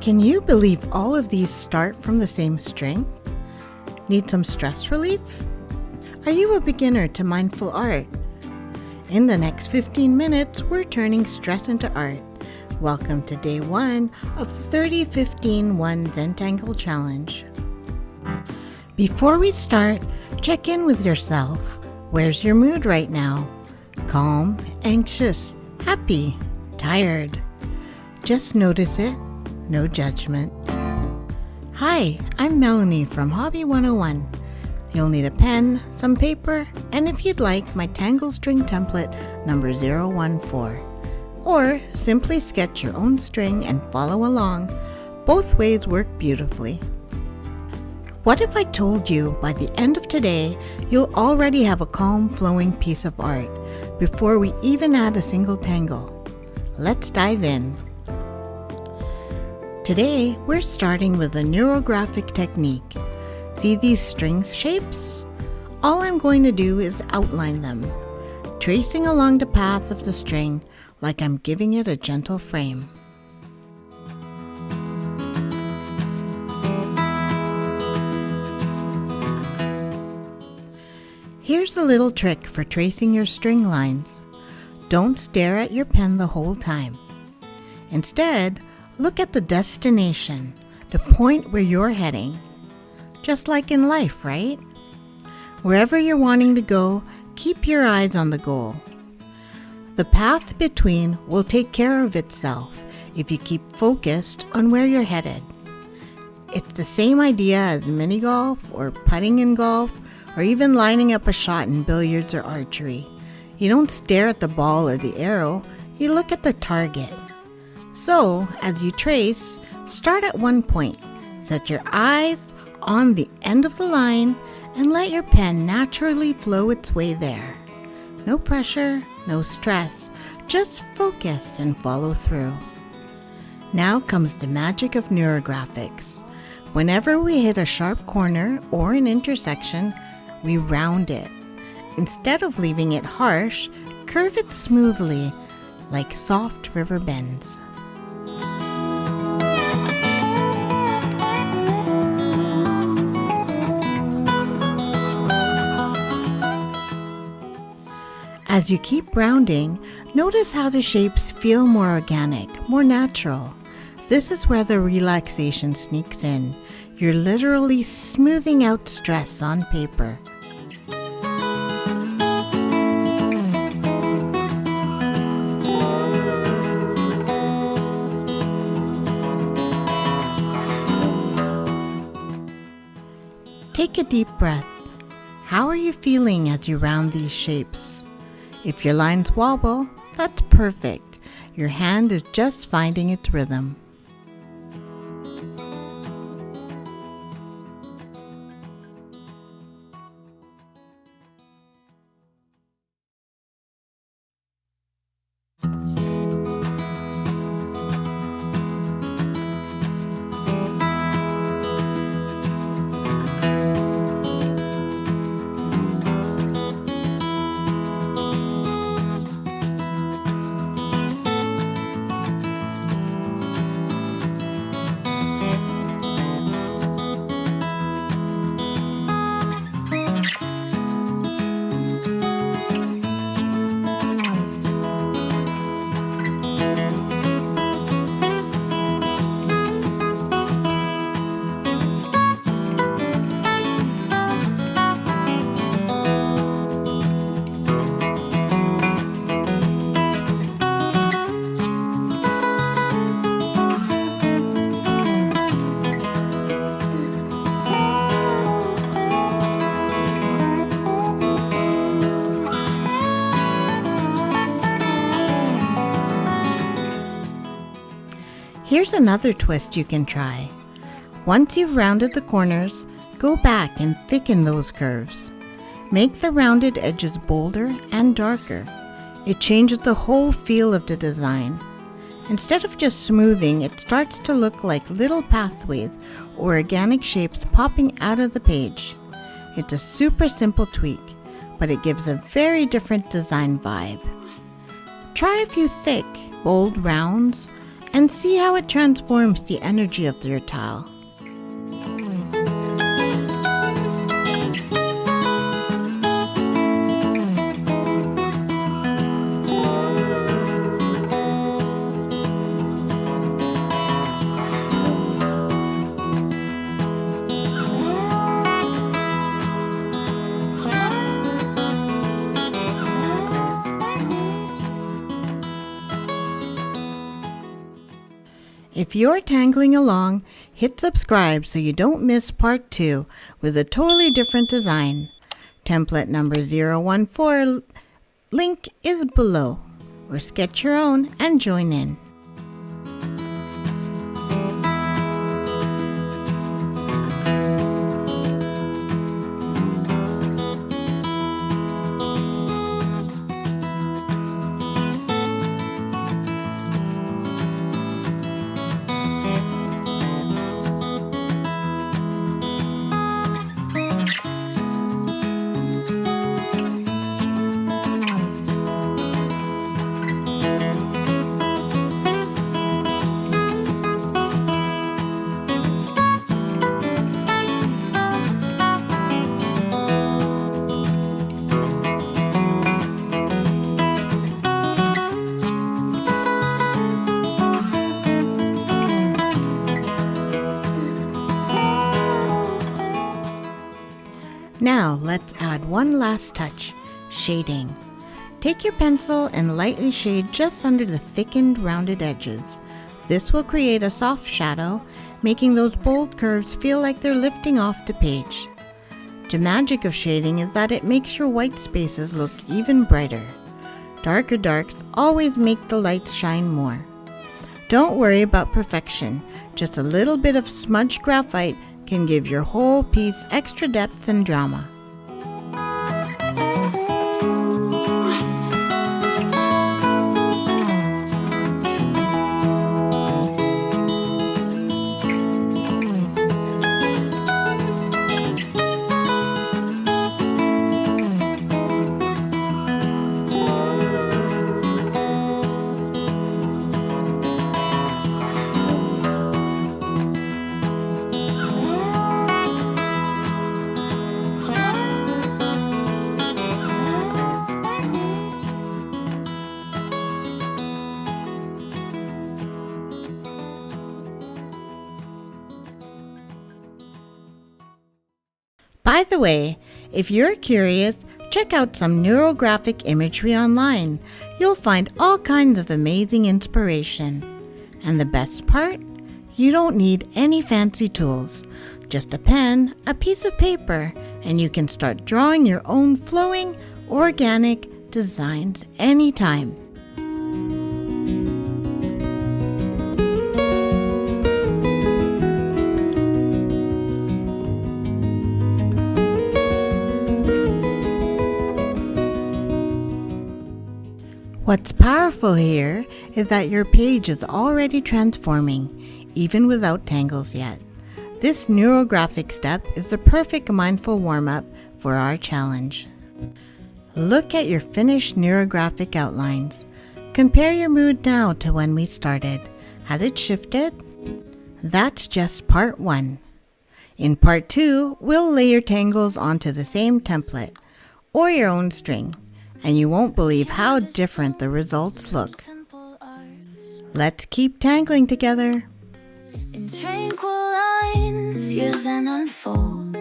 Can you believe all of these start from the same string? Need some stress relief? Are you a beginner to mindful art? In the next 15 minutes, we're turning stress into art. Welcome to day 1 of 30-15-1 Zentangle challenge. Before we start, check in with yourself. Where's your mood right now? Calm, anxious, happy, tired? Just notice it. No judgment. Hi, I'm Melanie from Hobby 101. You'll need a pen, some paper, and if you'd like, my Tangle string template number 014. Or simply sketch your own string and follow along. Both ways work beautifully. What if I told you by the end of today, you'll already have a calm, flowing piece of art before we even add a single tangle? Let's dive in. Today, we're starting with the Neurographic technique. See these string shapes? All I'm going to do is outline them, tracing along the path of the string like I'm giving it a gentle frame. Here's a little trick for tracing your string lines. Don't stare at your pen the whole time. Instead, look at the destination, the point where you're heading. Just like in life, right? Wherever you're wanting to go, keep your eyes on the goal. The path between will take care of itself if you keep focused on where you're headed. It's the same idea as mini golf or putting in golf or even lining up a shot in billiards or archery. You don't stare at the ball or the arrow, you look at the target. So, as you trace, start at one point. Set your eyes on the end of the line and let your pen naturally flow its way there. No pressure, no stress, just focus and follow through. Now comes the magic of Neurographics. Whenever we hit a sharp corner or an intersection, we round it. Instead of leaving it harsh, curve it smoothly like soft river bends. As you keep rounding, notice how the shapes feel more organic, more natural. This is where the relaxation sneaks in. You're literally smoothing out stress on paper. Take a deep breath. How are you feeling as you round these shapes? If your lines wobble, that's perfect. Your hand is just finding its rhythm. Here's another twist you can try. Once you've rounded the corners, go back and thicken those curves. Make the rounded edges bolder and darker. It changes the whole feel of the design. Instead of just smoothing, it starts to look like little pathways or organic shapes popping out of the page. It's a super simple tweak, but it gives a very different design vibe. Try a few thick, bold rounds and see how it transforms the energy of your towel. If you're tangling along, hit subscribe so you don't miss part 2 with a totally different design. Template number 014 link is below, or sketch your own and join in. Now let's add one last touch, shading. Take your pencil and lightly shade just under the thickened rounded edges. This will create a soft shadow, making those bold curves feel like they're lifting off the page. The magic of shading is that it makes your white spaces look even brighter. Darker darks always make the lights shine more. Don't worry about perfection, just a little bit of smudged graphite can give your whole piece extra depth and drama. By the way, if you're curious, check out some neurographic imagery online. You'll find all kinds of amazing inspiration. And the best part? You don't need any fancy tools. Just a pen, a piece of paper, and you can start drawing your own flowing, organic designs anytime. What's powerful here is that your page is already transforming, even without tangles yet. This neurographic step is the perfect mindful warm-up for our challenge. Look at your finished neurographic outlines. Compare your mood now to when we started. Has it shifted? That's just part 1. In part 2, we'll layer tangles onto the same template, or your own string, and you won't believe how different the results look. Let's keep tangling together. In tranquil lines, your Zen unfolds.